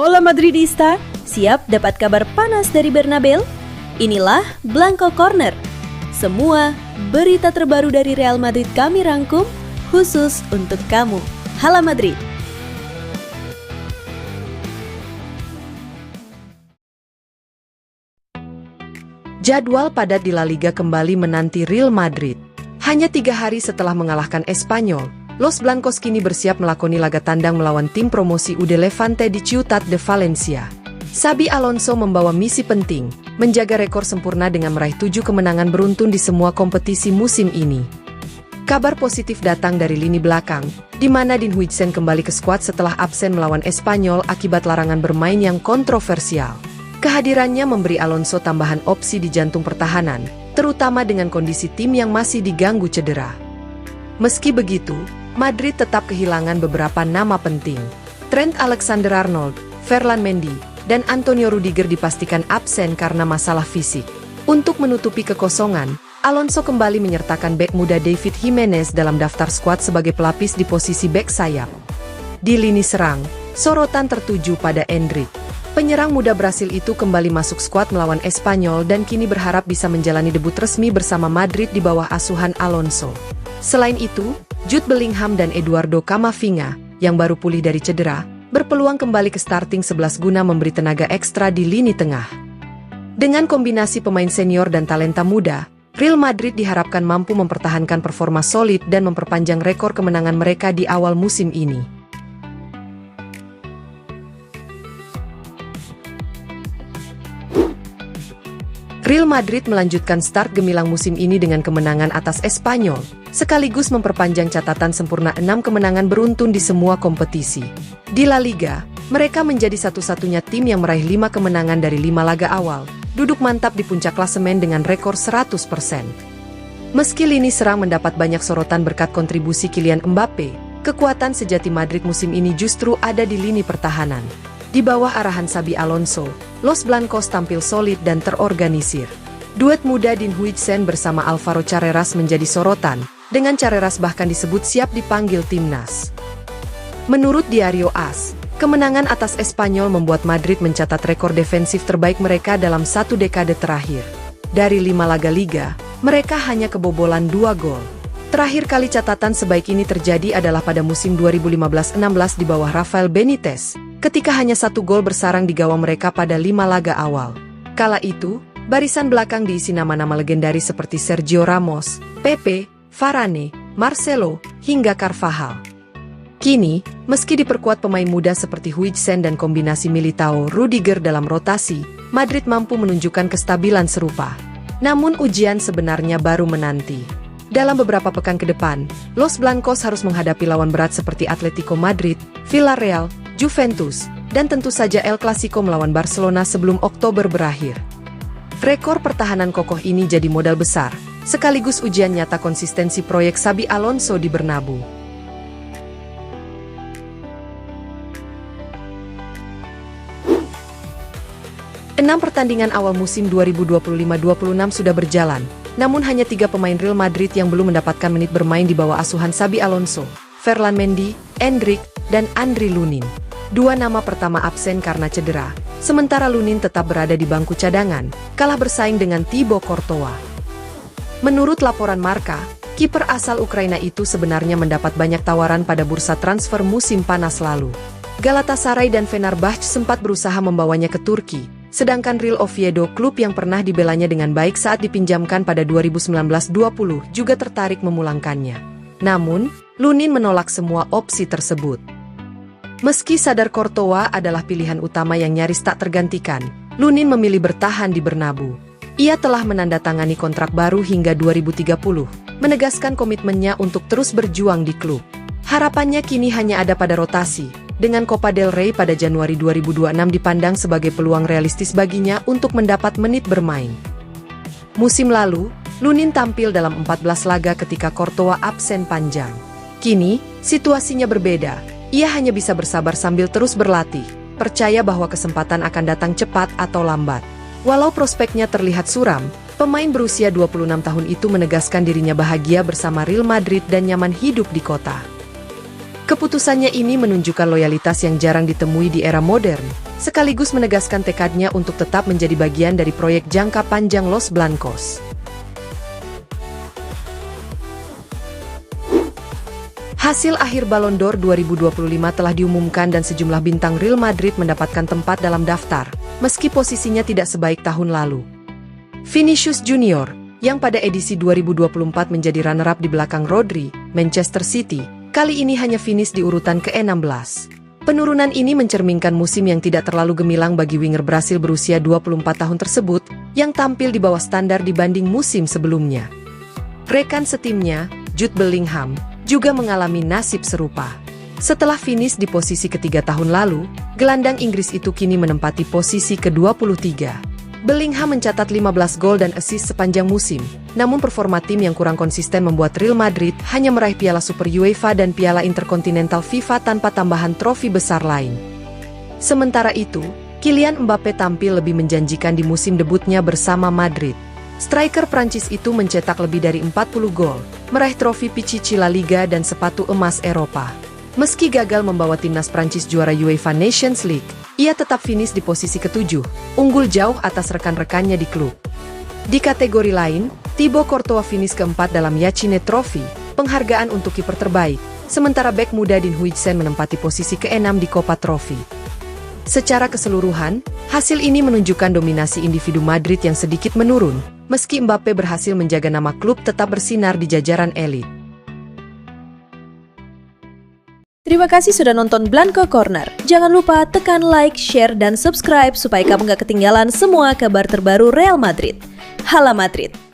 Hola Madridista, siap dapat kabar panas dari Bernabeu? Inilah Blanco Corner. Semua berita terbaru dari Real Madrid kami rangkum khusus untuk kamu. Hala Madrid. Jadwal padat di La Liga kembali menanti Real Madrid. Hanya 3 hari setelah mengalahkan Espanyol, Los Blancos kini bersiap melakoni laga tandang melawan tim promosi UD Levante di Ciutat de Valencia. Xabi Alonso membawa misi penting, menjaga rekor sempurna dengan meraih 7 kemenangan beruntun di semua kompetisi musim ini. Kabar positif datang dari lini belakang, di mana Dean Huijsen kembali ke skuad setelah absen melawan Espanyol akibat larangan bermain yang kontroversial. Kehadirannya memberi Alonso tambahan opsi di jantung pertahanan, terutama dengan kondisi tim yang masih diganggu cedera. Meski begitu, Madrid tetap kehilangan beberapa nama penting. Trent Alexander-Arnold, Ferland Mendy, dan Antonio Rudiger dipastikan absen karena masalah fisik. Untuk menutupi kekosongan, Alonso kembali menyertakan bek muda David Jimenez dalam daftar skuad sebagai pelapis di posisi bek sayap. Di lini serang, sorotan tertuju pada Endrick. Penyerang muda Brasil itu kembali masuk skuad melawan Espanyol dan kini berharap bisa menjalani debut resmi bersama Madrid di bawah asuhan Alonso. Selain itu, Jude Bellingham dan Eduardo Camavinga, yang baru pulih dari cedera, berpeluang kembali ke starting 11 guna memberi tenaga ekstra di lini tengah. Dengan kombinasi pemain senior dan talenta muda, Real Madrid diharapkan mampu mempertahankan performa solid dan memperpanjang rekor kemenangan mereka di awal musim ini. Real Madrid melanjutkan start gemilang musim ini dengan kemenangan atas Espanyol, sekaligus memperpanjang catatan sempurna 6 kemenangan beruntun di semua kompetisi. Di La Liga, mereka menjadi satu-satunya tim yang meraih 5 kemenangan dari 5 laga awal, duduk mantap di puncak klasemen dengan rekor 100%. Meski lini serang mendapat banyak sorotan berkat kontribusi Kylian Mbappe, kekuatan sejati Madrid musim ini justru ada di lini pertahanan. Di bawah arahan Xabi Alonso, Los Blancos tampil solid dan terorganisir. Duet muda Dean Huijsen bersama Alvaro Carreras menjadi sorotan, dengan Carreras bahkan disebut siap dipanggil timnas. Menurut Diario AS, kemenangan atas Espanyol membuat Madrid mencatat rekor defensif terbaik mereka dalam 1 dekade terakhir. Dari 5 laga liga, mereka hanya kebobolan 2 gol. Terakhir kali catatan sebaik ini terjadi adalah pada musim 2015-16 di bawah Rafael Benitez, ketika hanya 1 gol bersarang di gawang mereka pada 5 laga awal. Kala itu, barisan belakang diisi nama-nama legendaris seperti Sergio Ramos, Pepe, Varane, Marcelo, hingga Carvajal. Kini, meski diperkuat pemain muda seperti Huijsen dan kombinasi Militao Rudiger dalam rotasi, Madrid mampu menunjukkan kestabilan serupa. Namun ujian sebenarnya baru menanti. Dalam beberapa pekan ke depan, Los Blancos harus menghadapi lawan berat seperti Atletico Madrid, Villarreal, Juventus, dan tentu saja El Clasico melawan Barcelona sebelum Oktober berakhir. Rekor pertahanan kokoh ini jadi modal besar, sekaligus ujian nyata konsistensi proyek Xabi Alonso di Bernabeu. Enam pertandingan awal musim 2025-26 sudah berjalan, namun hanya 3 pemain Real Madrid yang belum mendapatkan menit bermain di bawah asuhan Xabi Alonso, Ferland Mendy, Endrick, dan Andriy Lunin. 2 nama pertama absen karena cedera, sementara Lunin tetap berada di bangku cadangan, kalah bersaing dengan Thibaut Courtois. Menurut laporan Marca, kiper asal Ukraina itu sebenarnya mendapat banyak tawaran pada bursa transfer musim panas lalu. Galatasaray dan Fenerbahce sempat berusaha membawanya ke Turki, sedangkan Real Oviedo, klub yang pernah dibelanya dengan baik saat dipinjamkan pada 2019-20, juga tertarik memulangkannya. Namun, Lunin menolak semua opsi tersebut. Meski sadar Courtois adalah pilihan utama yang nyaris tak tergantikan, Lunin memilih bertahan di Bernabeu. Ia telah menandatangani kontrak baru hingga 2030, menegaskan komitmennya untuk terus berjuang di klub. Harapannya kini hanya ada pada rotasi, dengan Copa del Rey pada Januari 2026 dipandang sebagai peluang realistis baginya untuk mendapat menit bermain. Musim lalu, Lunin tampil dalam 14 laga ketika Courtois absen panjang. Kini, situasinya berbeda. Ia hanya bisa bersabar sambil terus berlatih, percaya bahwa kesempatan akan datang cepat atau lambat. Walau prospeknya terlihat suram, pemain berusia 26 tahun itu menegaskan dirinya bahagia bersama Real Madrid dan nyaman hidup di kota. Keputusannya ini menunjukkan loyalitas yang jarang ditemui di era modern, sekaligus menegaskan tekadnya untuk tetap menjadi bagian dari proyek jangka panjang Los Blancos. Hasil akhir Ballon d'Or 2025 telah diumumkan dan sejumlah bintang Real Madrid mendapatkan tempat dalam daftar, meski posisinya tidak sebaik tahun lalu. Vinicius Junior, yang pada edisi 2024 menjadi runner-up di belakang Rodri, Manchester City, kali ini hanya finish di urutan ke-16. Penurunan ini mencerminkan musim yang tidak terlalu gemilang bagi winger Brasil berusia 24 tahun tersebut, yang tampil di bawah standar dibanding musim sebelumnya. Rekan setimnya, Jude Bellingham, juga mengalami nasib serupa. Setelah finish di posisi ketiga tahun lalu, gelandang Inggris itu kini menempati posisi ke-23. Bellingham mencatat 15 gol dan assist sepanjang musim, namun performa tim yang kurang konsisten membuat Real Madrid hanya meraih Piala Super UEFA dan Piala Interkontinental FIFA tanpa tambahan trofi besar lain. Sementara itu, Kylian Mbappe tampil lebih menjanjikan di musim debutnya bersama Madrid. Striker Prancis itu mencetak lebih dari 40 gol, meraih trofi Pichichi La Liga dan sepatu emas Eropa. Meski gagal membawa timnas Prancis juara UEFA Nations League, ia tetap finish di posisi ke-7, unggul jauh atas rekan-rekannya di klub. Di kategori lain, Thibaut Courtois finish ke-4 dalam Yachine Trophy, penghargaan untuk kiper terbaik, sementara bek muda Dean Huijsen menempati posisi ke-6 di Copa Trophy. Secara keseluruhan, hasil ini menunjukkan dominasi individu Madrid yang sedikit menurun, meski Mbappe berhasil menjaga nama klub tetap bersinar di jajaran elit. Terima kasih sudah nonton Blanco Corner. Jangan lupa tekan like, share, dan subscribe supaya kamu gak ketinggalan semua kabar terbaru Real Madrid. Hala Madrid!